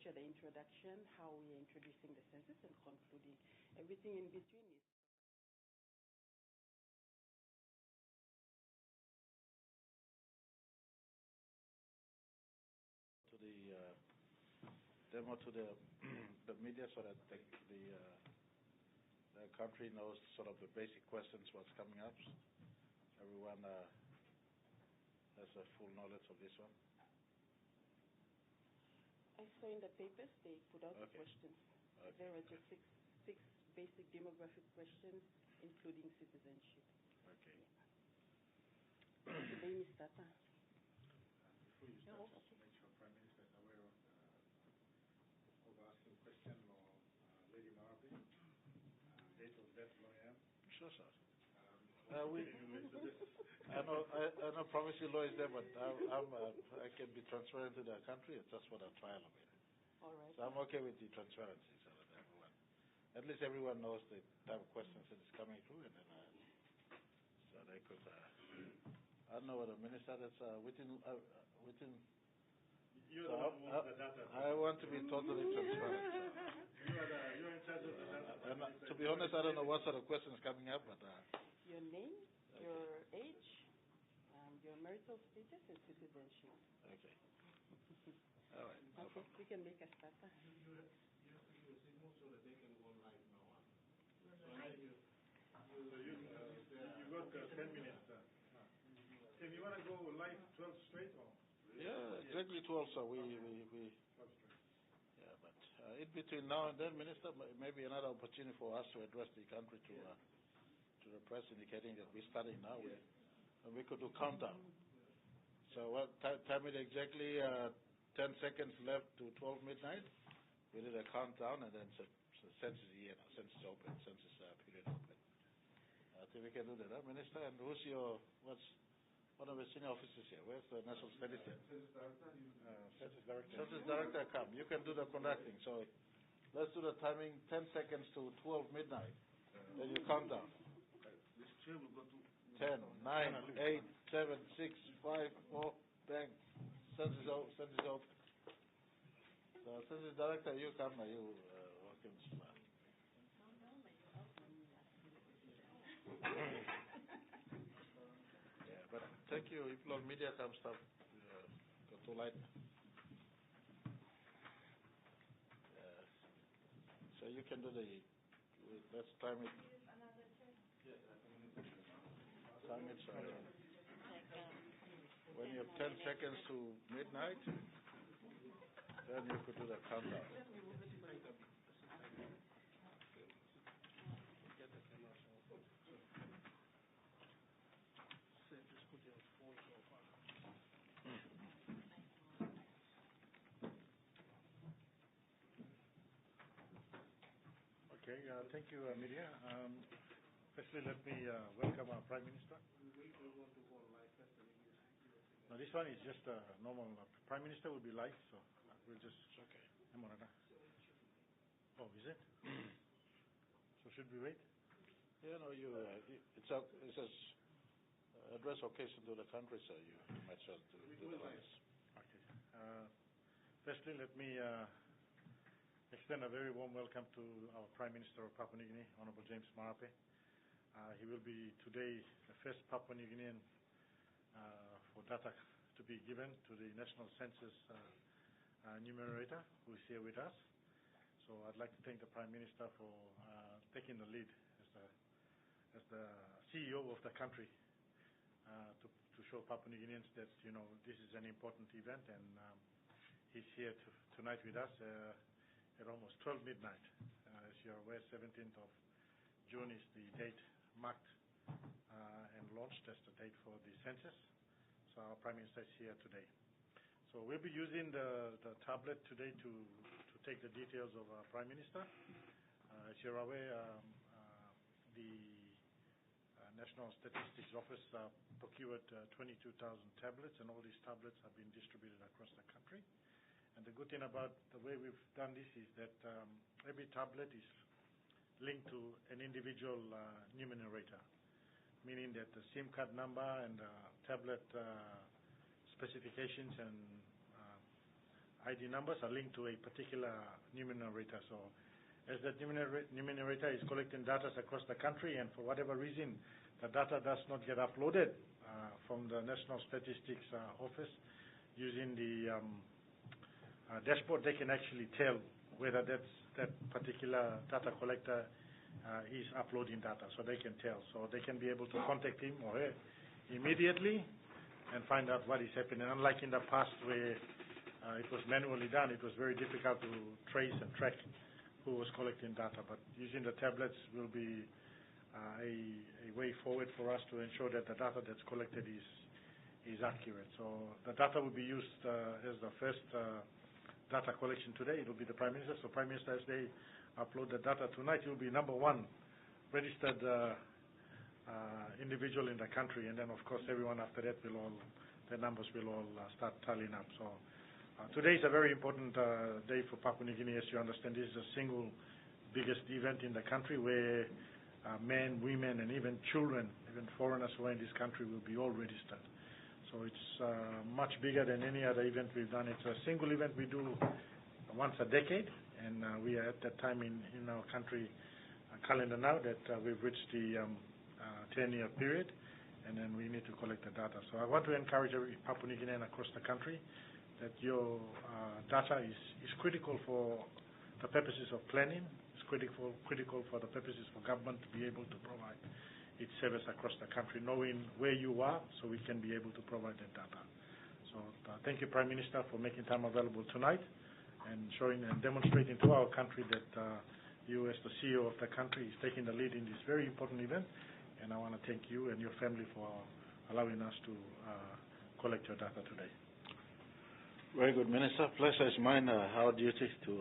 picture, the introduction, how we are introducing the census and concluding. Everything in between is to the demo to the media so that the country knows sort of the basic questions, what's coming up. Everyone has a full knowledge of this one. I saw in the papers they put out the questions. Okay. There are just six basic demographic questions, including citizenship. Okay. Today, Ms. Tata. Before you start, just to make sure Prime Minister is aware of asking question or Lady Marapi, date of death, lawyer. Sure, sir. I know provincial law is there, but I can be transparent to the country. It's just for the trial of it. All right. So I'm okay with the transparency, so that everyone, at least everyone knows the type of questions that is coming through, and then so they could. I don't know what the minister that's within. You're the one who wants the data. I want to be totally transparent. You're in charge of the data. To be honest, I don't know what sort of questions coming up, but. Your name, your age, your marital status, and citizenship. Okay. All right. Okay, we can make a start. You have to use a signal so that they can go live now. You got 10 minutes. Tim, you want to go live 12 straight or? Yeah, exactly 12. So we 12 straight. Yeah, but in between now and then, Minister, maybe another opportunity for us to address the country to the press, indicating that we're starting now. And we could do countdown. So what time it exactly? 10 seconds left to 12 midnight. We did a countdown, and then census year, census open, census period open. I think we can do that, huh, Minister? And who's one of the senior officers here? Where's the national statistic? Census director. Census director, come. You can do the conducting. So let's do the timing. 10 seconds to 12 midnight. Then you count down. This chair will go to 10, 9, 8, 7, 6, 5, 4, bang. Census open. So, Census Director, you come now. You welcome to smile. Yeah, but thank you. If not media comes up, go to light. So you can do let's time it. Time it, when you have 10 seconds to midnight, then you could do the countdown. Okay, thank you, media. Firstly, let me welcome our Prime Minister. Now, this one is just a normal. Prime Minister will be live, so we'll just. Okay. Oh, is it? So should we wait? Yeah, no, it says address occasion to the country, so you might as well do the honors. Okay. Firstly, let me extend a very warm welcome to our Prime Minister of Papua New Guinea, Honorable James Marape. He will be today the first Papua New Guinean for data to be given to the National Census numerator, who is here with us. So I'd like to thank the Prime Minister for taking the lead as the CEO of the country to show Papua New Guineans that this is an important event, and he's here tonight with us at almost 12 midnight. As you're aware, 17th of June is the date marked and launched as the date for the census. So our Prime Minister is here today. So we'll be using the tablet today to take the details of our Prime Minister. As you're aware, the National Statistics Office procured 22,000 tablets, and all these tablets have been distributed across the country. And the good thing about the way we've done this is that every tablet is linked to an individual numerator, meaning that the SIM card number and tablet specifications and ID numbers are linked to a particular numerator. So as that numerator is collecting data across the country, and for whatever reason the data does not get uploaded from the National Statistics Office using the dashboard, they can actually tell whether that particular data collector is uploading data, so they can tell. So they can be able to contact him or her immediately and find out what is happening. Unlike in the past where it was manually done, it was very difficult to trace and track who was collecting data. But using the tablets will be a way forward for us to ensure that the data that's collected is accurate. So the data will be used as the first data collection today. It will be the Prime Minister. So Prime Minister, as they upload the data tonight, he will be number one registered individual in the country, and then of course everyone after that will all, the numbers will all start tallying up. So today is a very important day for Papua New Guinea. As you understand, this is the single biggest event in the country where men, women, and even children, even foreigners who are in this country will be all registered. So it's much bigger than any other event we've done. It's a single event we do once a decade, and we are at that time in our country calendar now that we've reached the 10-year period, and then we need to collect the data. So I want to encourage every Papua New Guinean across the country that your data is critical for the purposes of planning. It's critical for the purposes for government to be able to provide its service across the country, knowing where you are, so we can be able to provide that data. So thank you, Prime Minister, for making time available tonight and showing and demonstrating to our country that you, as the CEO of the country, is taking the lead in this very important event. And I want to thank you and your family for allowing us to collect your data today. Very good, Minister. Pleasure is mine. Our duty to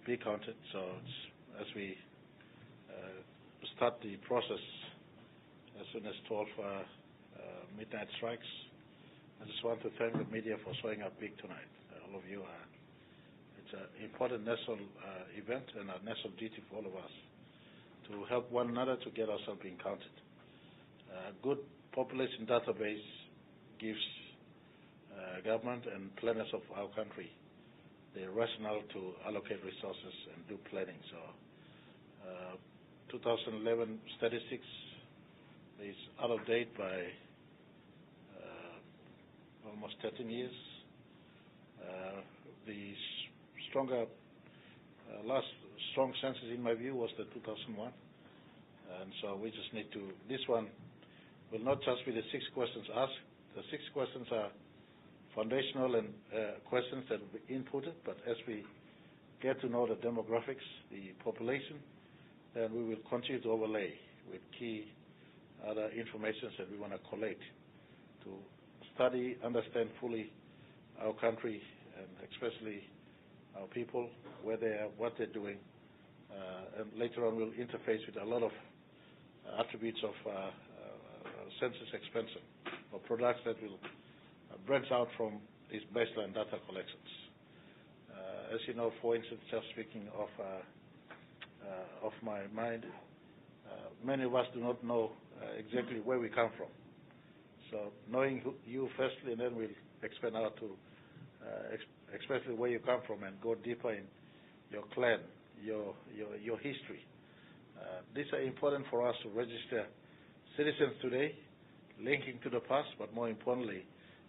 be counted. So as we start the process as soon as 12 midnight strikes, I just want to thank the media for showing up big tonight. All of you are. It's an important national event and a national duty for all of us to help one another to get ourselves being counted. Good population database gives government and planners of our country the rationale to allocate resources and do planning. So 2011 statistics is out of date by almost 13 years. The last strong census, in my view, was the 2001. And so we just need to, this one will not just be the 6 questions asked. The 6 questions are foundational and questions that will be inputted, but as we get to know the demographics, the population, then we will continue to overlay with key other information that we want to collect to study, understand fully our country, and especially our people, where they are, what they're doing, and later on we'll interface with a lot of attributes of census expansion or products that will branch out from these baseline data collections. As you know, for instance, just speaking of my mind, many of us do not know exactly where we come from. So knowing you firstly, and then we'll expand out to especially where you come from and go deeper in your clan, your history. These are important for us to register citizens today, linking to the past, but more importantly,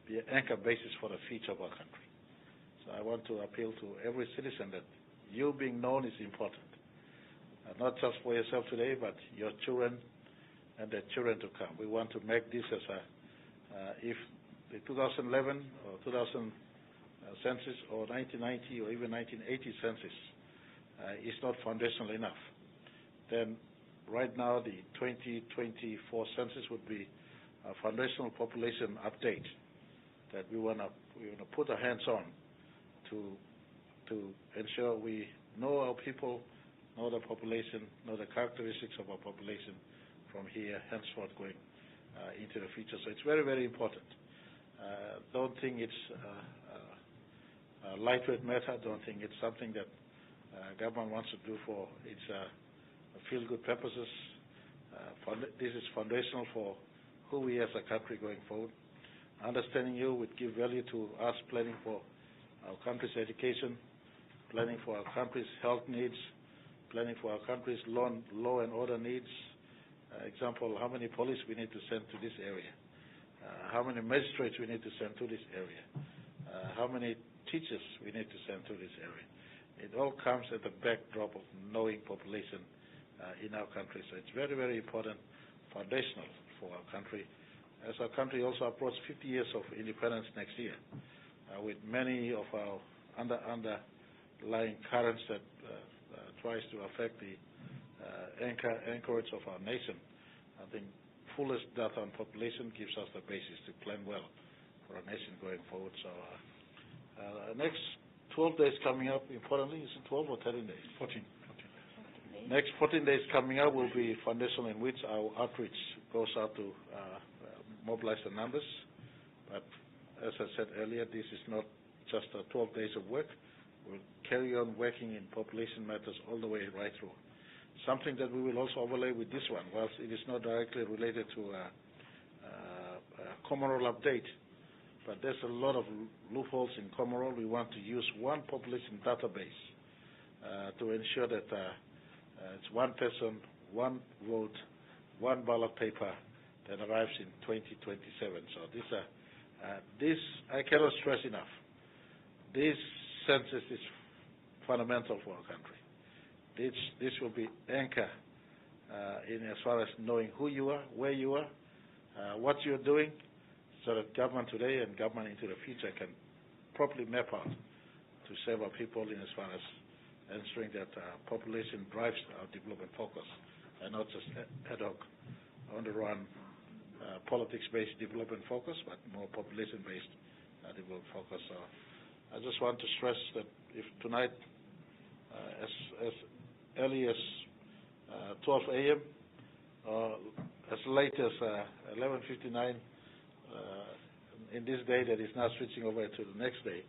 be an anchor basis for the future of our country. So I want to appeal to every citizen that you being known is important, not just for yourself today, but your children and their children to come. We want to make this as a, if the 2011 or 2000 census or 1990 or even 1980 census is not foundational enough, then right now the 2024 census would be a foundational population update that we want to put our hands on to ensure we know our people, know the population, know the characteristics of our population from here henceforth going into the future. So it's very, very important. Don't think it's a lightweight matter. Don't think it's something that government wants to do for its feel-good purposes. This is foundational for who we as a country going forward. Understanding you would give value to us planning for our country's education, planning for our country's health needs, planning for our country's law and order needs. Example, how many police we need to send to this area, how many magistrates we need to send to this area, how many teachers we need to send to this area. It all comes at the backdrop of knowing population in our country. So it's very, very important, foundational for our country. As our country also approaches 50 years of independence next year, with many of our underlying currents that tries to affect the anchorage of our nation, I think fullest data on population gives us the basis to plan well for our nation going forward. So next 12 days coming up, importantly, is it 12 or 13 days? 14. Next 14 days coming up will be foundational in which our outreach goes out to mobilize the numbers. But as I said earlier, this is not just 12 days of work. We'll carry on working in population matters all the way right through. Something that we will also overlay with this one, whilst it is not directly related to a Common Roll update, but there's a lot of loopholes in Common Roll. We want to use one population database to ensure that it's one person, one vote, one ballot paper that arrives in 2027. So this I cannot stress enough. This census is fundamental for our country. This will be anchor in as far as knowing who you are, where you are, what you're doing, so that government today and government into the future can properly map out to serve our people in as far as ensuring that population drives our development focus and not just ad hoc, on the run, politics-based development focus, but more population-based development focus. So I just want to stress that if tonight, as early as 12 a.m., as late as 11:59 in this day that is now switching over to the next day,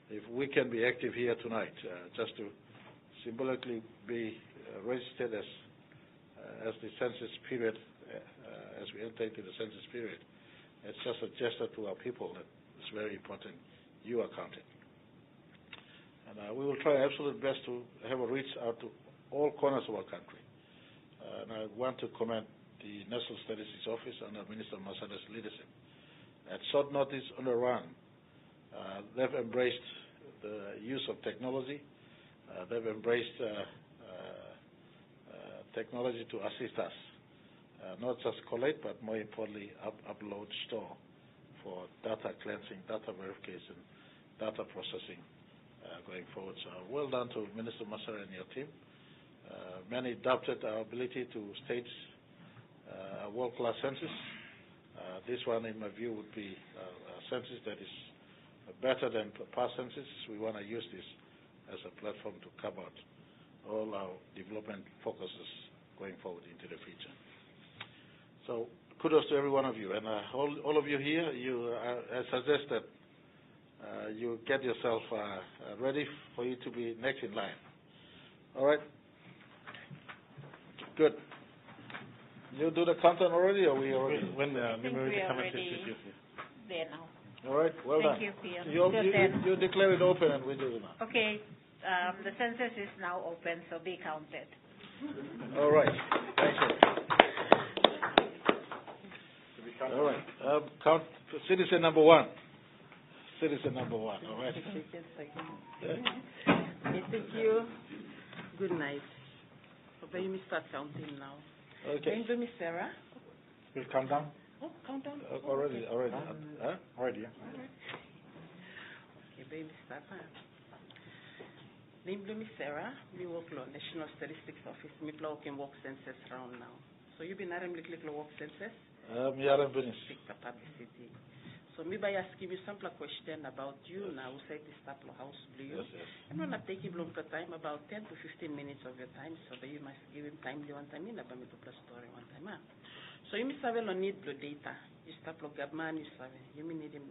if we can be active here tonight, just to symbolically be registered as the census period, as we enter into the census period, it's just a gesture to our people that it's very important you are counted. And we will try our absolute best to have a reach out to all corners of our country. And I want to commend the National Statistics Office under Minister Masada's leadership. At short notice, on the run, they've embraced the use of technology. They've embraced technology to assist us, not just collect, but more importantly, upload, store for data cleansing, data verification, data processing going forward. So well done to Minister Masada and your team. Many doubted our ability to stage a world-class census. This one, in my view, would be a census that is better than past census. We want to use this as a platform to cover all our development focuses going forward into the future. So kudos to every one of you. And all of you here, I suggest that you get yourself ready for you to be next in line. All right? Good. You do the content already, or we already? When numerator comes there now. All right, well done. Thank you, Pierre. You declare it open and we do it now. Okay, the census is now open, so be counted. All right, thank you. All right, count citizen number one. Citizen number one, all right. Thank you. Good night. Okay, you may start counting now. Okay. Thank you, Miss Sarah. We'll count down? Oh, count down. Already. Okay, baby, start. Name Miss Sarah. We work law, National Statistics Office. Me can work census round now. So you been aram click work census? Yaram business. Pick the publicity. So maybe I ask you a simple question about you now. Say this Taplo House Blue. Yes. I'm going to take you long time, about 10 to 15 minutes of your time, so that you must give him time one time in about me to plus story one time. So you must have need blue data. You Taplo Gabman, you need him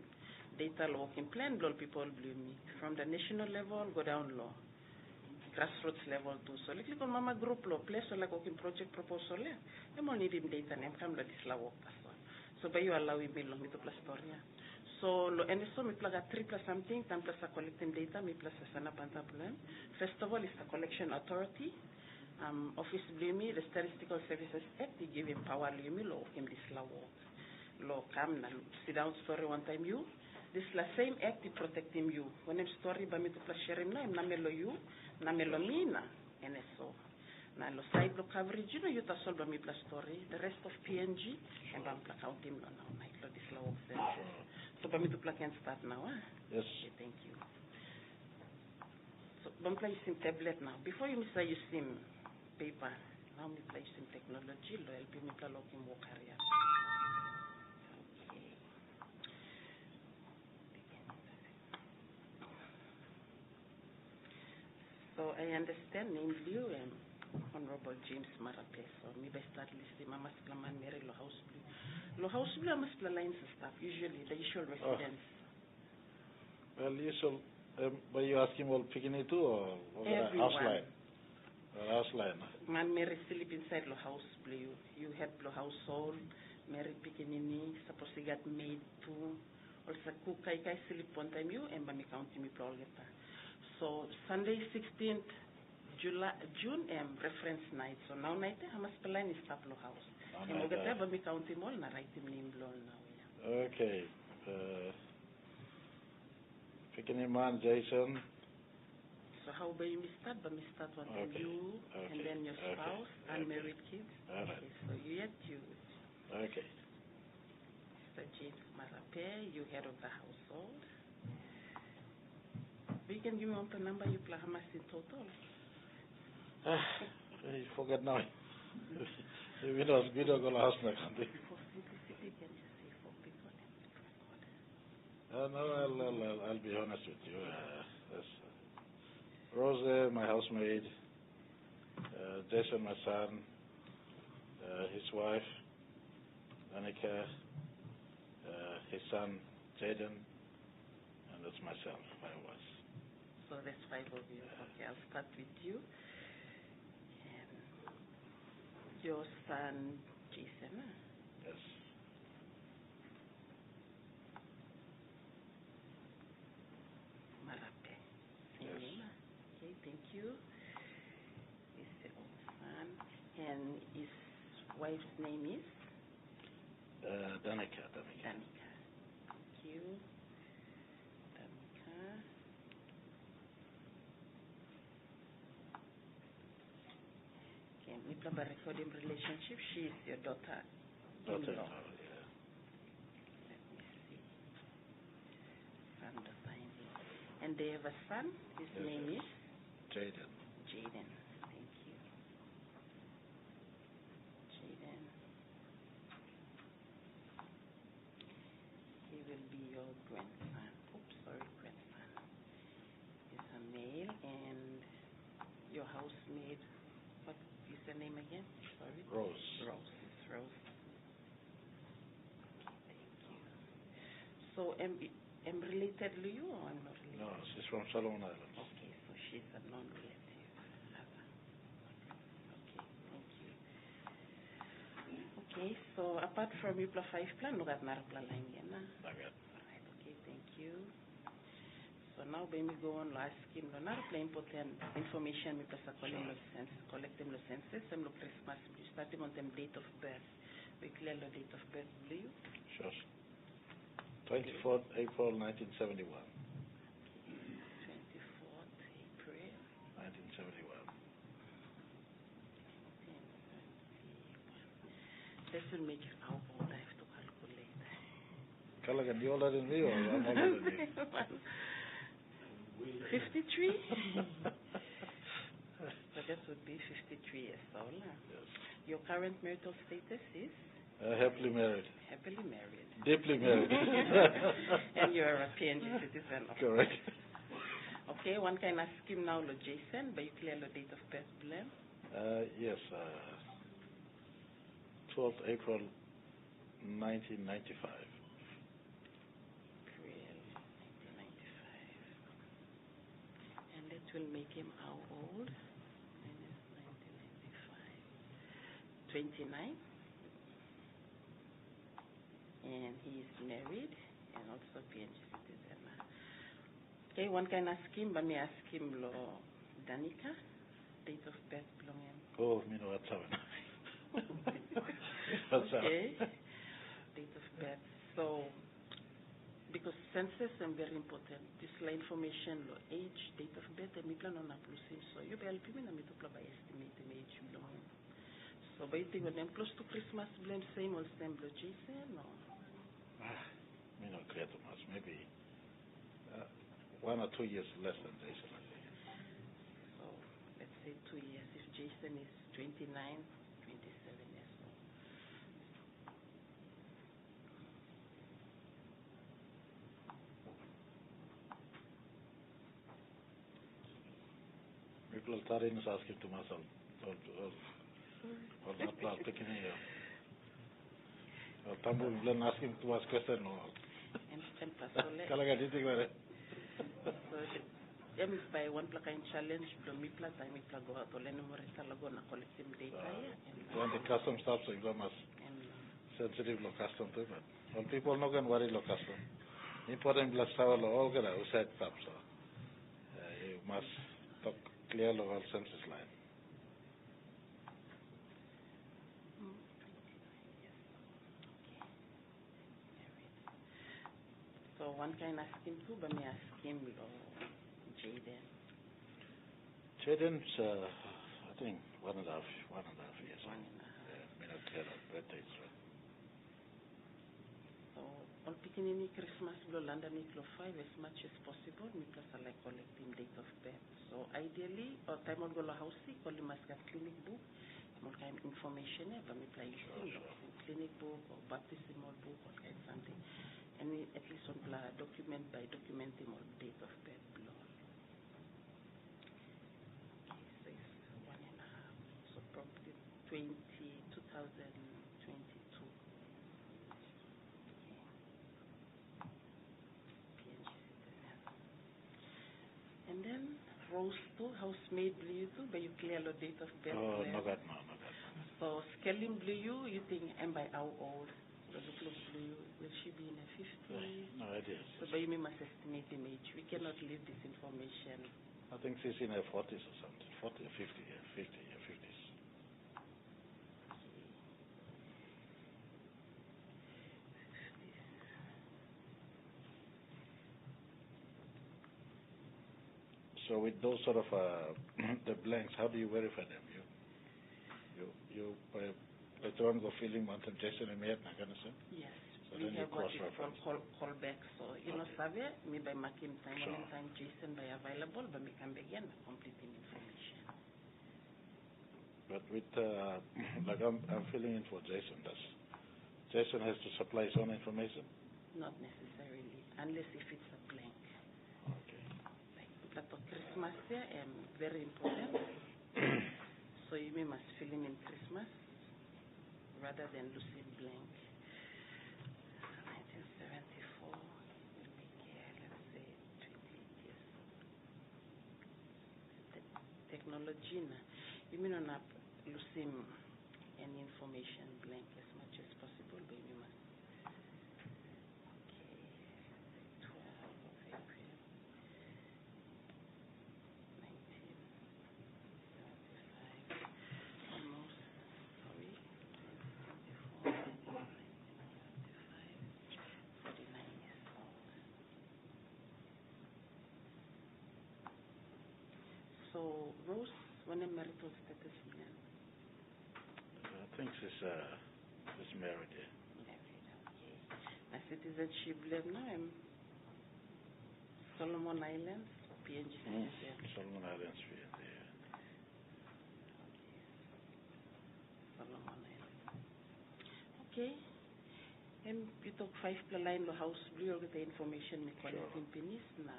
data law can plan blue people blue me. From the national level, go down low. Grassroots level too. So like on mama group law, place or like working project proposal. I'm only need him data and I'm come to this law work. So by you allow me long to plus story. So lo NSO mi plaga 3 plus something, time plus a collecting data, mi plus a sana pantabulan. First of all, it's the collection authority. Office Blumi, the Statistical Services Act, they give him power Lumi, law him this law. Law come and sit down story one time you. This la same act to protect him you. When him story ba mi to plus share him na namelo you, namelo mina, NSO. Na lo side lo coverage, you know you ta solve mi plus story. The rest of PNG and bam pla count him now night lo this law Census. So ba mi to pla can start now, ah? Yes. Okay, thank you. So bam pla sim tablet now. Before you say you sim paper, now me play sim technology lo help me pla lo kim work area. Okay. So I understand named you and Honorable James Marape. So me by start listing Mama Splaman Mary Lo House Blue. Lo House Blue Mama Splines and stuff, usually the usual residents. Well, usual, but you asking about picking it too or house line? House line. Man Mary sleep inside Lo House Blue. You had Lo Household, Mary Pickinini, suppose you got maid too. Also cook kai sleep one time you and Bami County me proleta. So Sunday 16th June reference night. So now night Hamas Pelan is Taplo House. And we'll get Bami County Mall na write him name blow now. Yeah. Okay. Picking man Jason. So how about you start? But me start one time you and then your spouse, unmarried kids. All right. Okay, so you yet you. Okay. Mr. James Marape, you head of the household. You can give me one number you play Hamas in total. I forget now. We don't go last next Sunday. For simplicity, can you say for people and No, I'll be honest with you. Yes. Rose, my housemaid, Jason, my son, his wife, Danica, his son, Jaden, and that's myself, 5 of us. So that's 5 of you. Okay, I'll start with you. Your son, Jason. Yes. Marape. Yes. Okay, thank you. His second son. And his wife's name is? Danica. Danica. Thank you. Danica. Okay, we have a recording relationship. She is your daughter. Daughter-in-law, Let me see. Son, daughter-in-law. And they have a son. His name is? Jaden. Jaden. Thank you. Jaden. He will be your grandson. Oops, sorry, grandson. He's a male and your housemaid. What is the name again? Sorry. Rose. Rose. It's Rose. Okay, thank you. So am related to you or I'm not related? No, she's from Solomon Islands. Okay, so she's a non-relative. Okay, thank you. Okay, so apart from you plus 5 plan, look at Narapla line again. Okay. Alright, okay, thank you. So now when we go on last scheme, no Narapla important information we plus collecting the census and look responsibility. Starting on them date of birth. We clear the date of birth, will you? Sure. 24th April 1971. 24th April 1971. 1971. This will make you how old I have to calculate. Kalagan, you older than me or I'm older than you? 53? So that would be 53 years old. Yes. Your current marital status is? Happily married. Happily married. Deeply married. And you're a PNG citizen. Correct. Okay, one can ask him now, Jason, but you clear the date of birth, Blem? Yes. 12th April 1995. April 1995. And that will make him how old? Minus 1995. 29. And he is married. And also PNG citizen. Okay, one kind of scheme, but me ask him lo Danica, date of birth belonging. Oh, me know what's happening. What's okay, date of birth. So, because census is very important, this la information, lo age, date of birth, and me plan on applying. So you be helping me na me to apply by estimating age belonging. So, by the when I'm close to Christmas, blame same or same lo Jason or? Me not clear too much. Maybe 1 or 2 years less than Jason, I think. So, let's say 2 years. If Jason is 29, 27 years old. People are starting to ask him to myself. Or not last picking here. Or Tambu will ask him to ask question or And pasole. Kalaga did it. So, them is by one plaka in challenge, do me plata, me plago out, or any more talago na collecting data. When the custom stops, so you must sensitive lo custom too, but when people no can worry lo custom. Important plus our lo all gonna set up, so you must talk clear lo all census line. So one kind of scheme too, but me ask him lo Jaden. Jaden's I think 1.5 years. 1.5. Yeah, me not clear of birthdays, right? So on picking any Christmas lo London lo 5 as much as possible, me plus I like collecting date of birth. So ideally, or time on go lo house sick, or you must get clinic book, more kind of information, but me play using clinic book or baptismal book or kind something. And we at least on document by documenting or date of birth below. Okay, so it's 1.5. So probably 2022. And then Rose too, housemaid blue too, but you clear the date of birth. Oh, no God, no. So scaling blue, you think I'm by how old? Does it look blue? Will she be in her 50s? No, it is. So but you must estimate the age. We cannot leave this information. I think she's in her 40s or something. 40 or 50, yeah. 50s. So with those sort of the blanks, how do you verify them? You later on go filling mountain Jason and me at Naganusan? Yes. So We then you have what is cross-reference. called callback. So you know, Savia, me by marking time Sure. and time Jason by available, but we can begin completing information. But with like I'm filling in for Jason. Jason has to supply his own information? Not necessarily, unless if it's a blank. Okay. Like for Christmas here, very important. So you must fill in Christmas rather than losing blank. 1974 will make let's say 28 years old. Technology na you may not losing any information blank as much as possible, but you must. Okay, 12 of April 1975. Almost, sorry, 2024, 1975, 49 years old. So, Rose, when a marital status plan? I think she's married, yeah. Married, okay. My citizenship blame now, I'm Solomon Islands, PNG citizen. Solomon Islands, yeah. Solomon Islands. Okay. And you talk 5 line lo house blue or the information me collecting penis na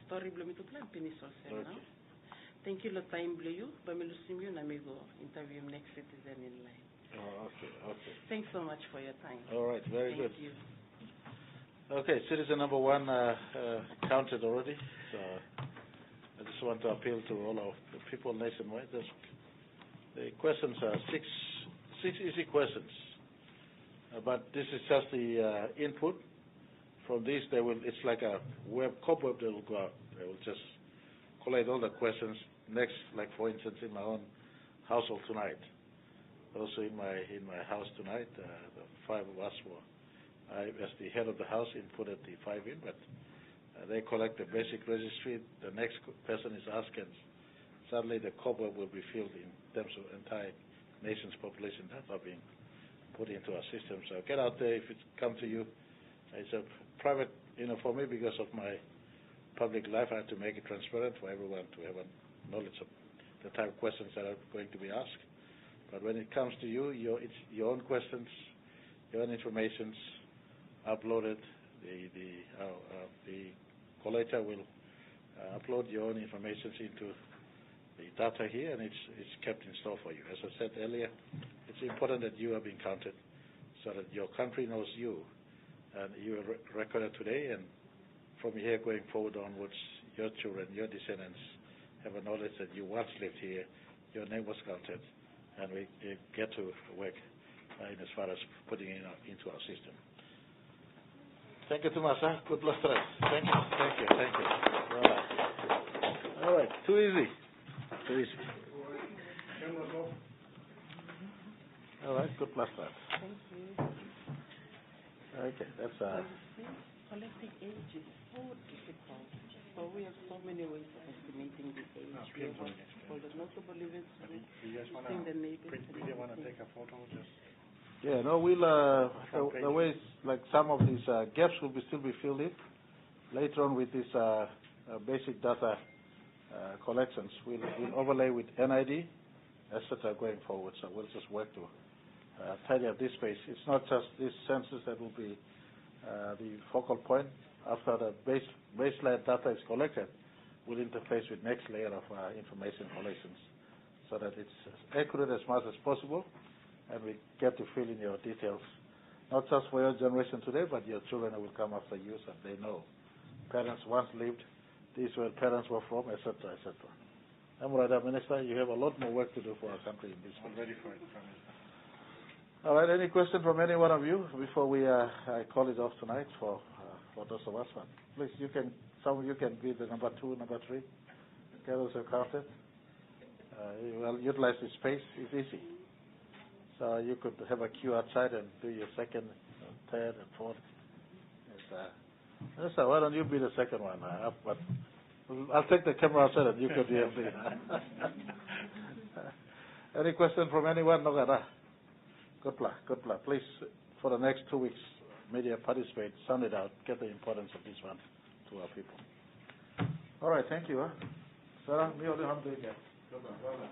story blue me to plan penis also now. Thank you lo time blue you, but me lusim you na me go interview next citizen in line. Oh, okay. Thanks so much for your time. All right, very good. Thank you. Okay, citizen number 1 counted already. So I just want to appeal to all of the people nationwide. The questions are six easy questions, but this is just the input from this, it's like a cobweb that will go out. They will just collate all the questions. Next, like for instance, in my own household tonight, also in my house tonight, the 5 of us I, as the head of the house, inputted the 5 in, but they collect the basic registry. The next person is asked, and suddenly the cobweb will be filled in terms of entire nation's population data being put into our system. So get out there. If it comes to you, it's a private, for me, because of my public life, I have to make it transparent for everyone to have a knowledge of the type of questions that are going to be asked. But when it comes to you, it's your own questions, your own information's uploaded. The collator will upload your own information into the data here, and it's kept in store for you. As I said earlier, it's important that you are being counted so that your country knows you, and you are recorded today, and from here going forward onwards, your children, your descendants have a knowledge that you once lived here, your name was counted, and we get to work in as far as putting it into our system. Thank you, Tomasa. Good luck today. Thank you. All right. Too easy. All right. Good luck. Thank you. Okay, that's Collecting age is so difficult. So we have so many ways of estimating the age. We have what called the notable events. You guys want to take a photo? Yeah, no, we'll, the ways, like some of these gaps will still be filled in. Later on with these basic data collections, we'll overlay with NID, etc. going forward. So we'll just work to tidy up this space. It's not just this census that will be the focal point. After the baseline data is collected, we'll interface with next layer of information collections so that it's accurate as much as possible, and we get to fill in your details, not just for your generation today, but your children who will come after you, so they know parents once lived, these were parents were from, etc., etc. I'm right, Minister. You have a lot more work to do for our country in this. I'm ready for it, Prime Minister. All right. Any question from any one of you before we I call it off tonight for those of us? Please, some of you can be the number 2, number 3. Get those counted. You will utilize the space. It's easy. So you could have a queue outside and do your second, third, and fourth. So why don't you be the second one? But I'll take the camera outside and you could be the Any question from anyone? No, Good luck. Please, for the next 2 weeks, media participate, sound it out, get the importance of this one to our people. All right, thank you. Sarah, me only 100 again. Good luck.